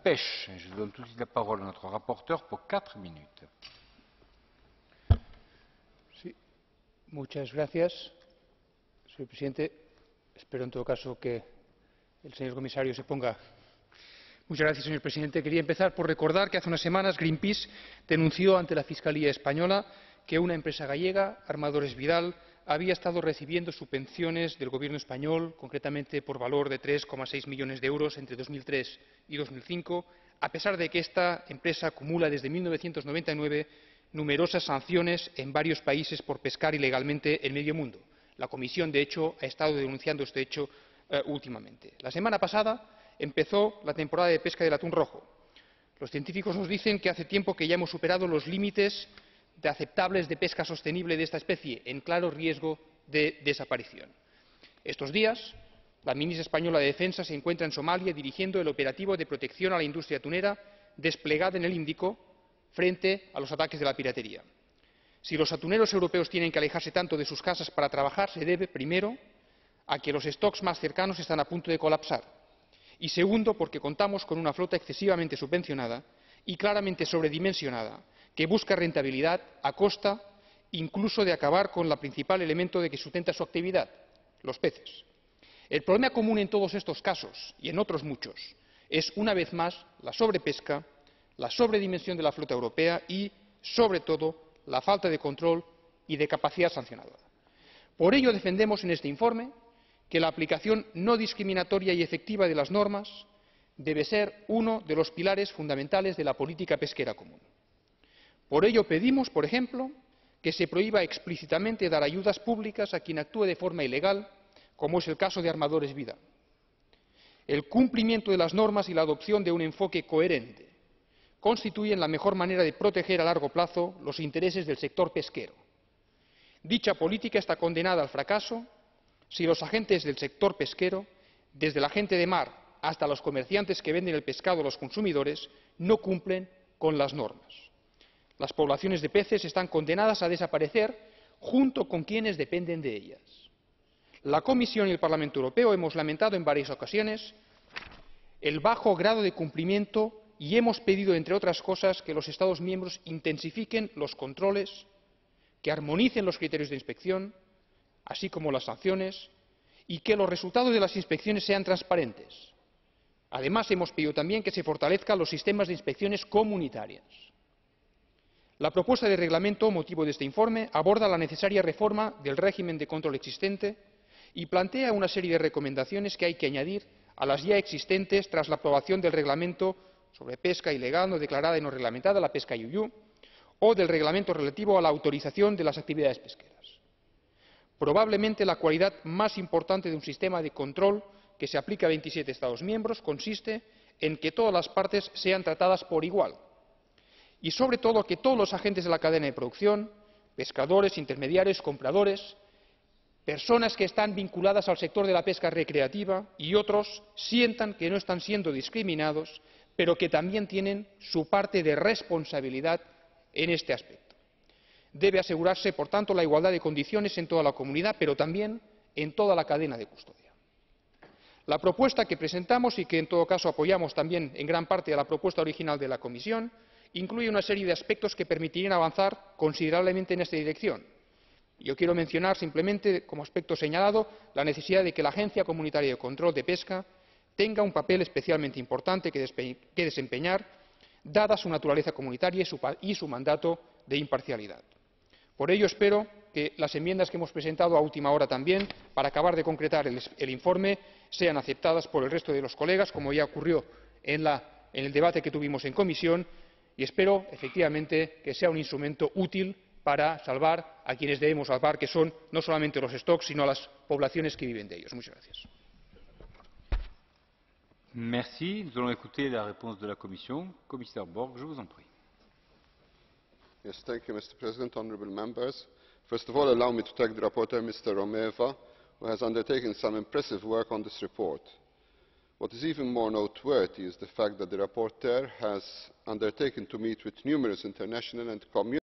pêche. Je donne tout de suite la parole à notre rapporteur pour 4 minutes. Sí. Muchas gracias, señor presidente. Espero, en todo caso, que el señor comisario se ponga. Muchas gracias, señor presidente. Quería empezar por recordar que hace unas semanas Greenpeace denunció ante la Fiscalía española que una empresa gallega, Armadores Vidal, había estado recibiendo subvenciones del Gobierno español, concretamente por valor de 3,6 millones de euros entre 2003 y 2005, a pesar de que esta empresa acumula desde 1999 numerosas sanciones en varios países por pescar ilegalmente en medio mundo. La Comisión, de hecho, ha estado denunciando este hecho últimamente. La semana pasada empezó la temporada de pesca del atún rojo. Los científicos nos dicen que hace tiempo que ya hemos superado los límites aceptables de pesca sostenible de esta especie, en claro riesgo de desaparición. Estos días, la ministra española de Defensa se encuentra en Somalia dirigiendo el operativo de protección a la industria atunera desplegada en el Índico frente a los ataques de la piratería. Si los atuneros europeos tienen que alejarse tanto de sus casas para trabajar, se debe, primero, a que los stocks más cercanos están a punto de colapsar y, segundo, porque contamos con una flota excesivamente subvencionada y claramente sobredimensionada que busca rentabilidad a costa incluso de acabar con el principal elemento de que sustenta su actividad, los peces. El problema común en todos estos casos y en otros muchos es, una vez más, la sobrepesca, la sobredimensión de la flota europea y, sobre todo, la falta de control y de capacidad sancionadora. Por ello, defendemos en este informe que la aplicación no discriminatoria y efectiva de las normas debe ser uno de los pilares fundamentales de la política pesquera común. Por ello pedimos, por ejemplo, que se prohíba explícitamente dar ayudas públicas a quien actúe de forma ilegal, como es el caso de Armadores Vidal. El cumplimiento de las normas y la adopción de un enfoque coherente constituyen la mejor manera de proteger a largo plazo los intereses del sector pesquero. Dicha política está condenada al fracaso si los agentes del sector pesquero, desde la gente de mar hasta los comerciantes que venden el pescado a los consumidores, no cumplen con las normas. Las poblaciones de peces están condenadas a desaparecer junto con quienes dependen de ellas. La Comisión y el Parlamento Europeo hemos lamentado en varias ocasiones el bajo grado de cumplimiento y hemos pedido, entre otras cosas, que los Estados miembros intensifiquen los controles, que armonicen los criterios de inspección, así como las sanciones, y que los resultados de las inspecciones sean transparentes. Además, hemos pedido también que se fortalezcan los sistemas de inspecciones comunitarias. La propuesta de reglamento motivo de este informe aborda la necesaria reforma del régimen de control existente y plantea una serie de recomendaciones que hay que añadir a las ya existentes tras la aprobación del reglamento sobre pesca ilegal no declarada y no reglamentada, la pesca IUU, o del reglamento relativo a la autorización de las actividades pesqueras. Probablemente la cualidad más importante de un sistema de control que se aplica a 27 Estados miembros consiste en que todas las partes sean tratadas por igual y, sobre todo, que todos los agentes de la cadena de producción, pescadores, intermediarios, compradores, personas que están vinculadas al sector de la pesca recreativa y otros sientan que no están siendo discriminados, pero que también tienen su parte de responsabilidad en este aspecto. Debe asegurarse, por tanto, la igualdad de condiciones en toda la comunidad, pero también en toda la cadena de custodia. La propuesta que presentamos y que, en todo caso, apoyamos también en gran parte a la propuesta original de la Comisión, incluye una serie de aspectos que permitirían avanzar considerablemente en esta dirección. Yo quiero mencionar simplemente, como aspecto señalado, la necesidad de que la Agencia Comunitaria de Control de Pesca tenga un papel especialmente importante que desempeñar, dada su naturaleza comunitaria y su mandato de imparcialidad. Por ello, espero que las enmiendas que hemos presentado a última hora también, para acabar de concretar el informe, sean aceptadas por el resto de los colegas, como ya ocurrió en el debate que tuvimos en comisión, y espero, efectivamente, que sea un instrumento útil para salvar a quienes debemos salvar, que son no solamente los stocks, sino las poblaciones que viven de ellos. Muchas gracias. Merci. Nous allons écouter la réponse de la Commission. Commissaire Borg, je vous en prie. Yes, thank you, Mr. President, honourable members. First of all, allow me to thank the rapporteur, Mr. Romeva, who has undertaken some impressive work on this report. What is even more noteworthy is the fact that the rapporteur has undertaken to meet with numerous international and community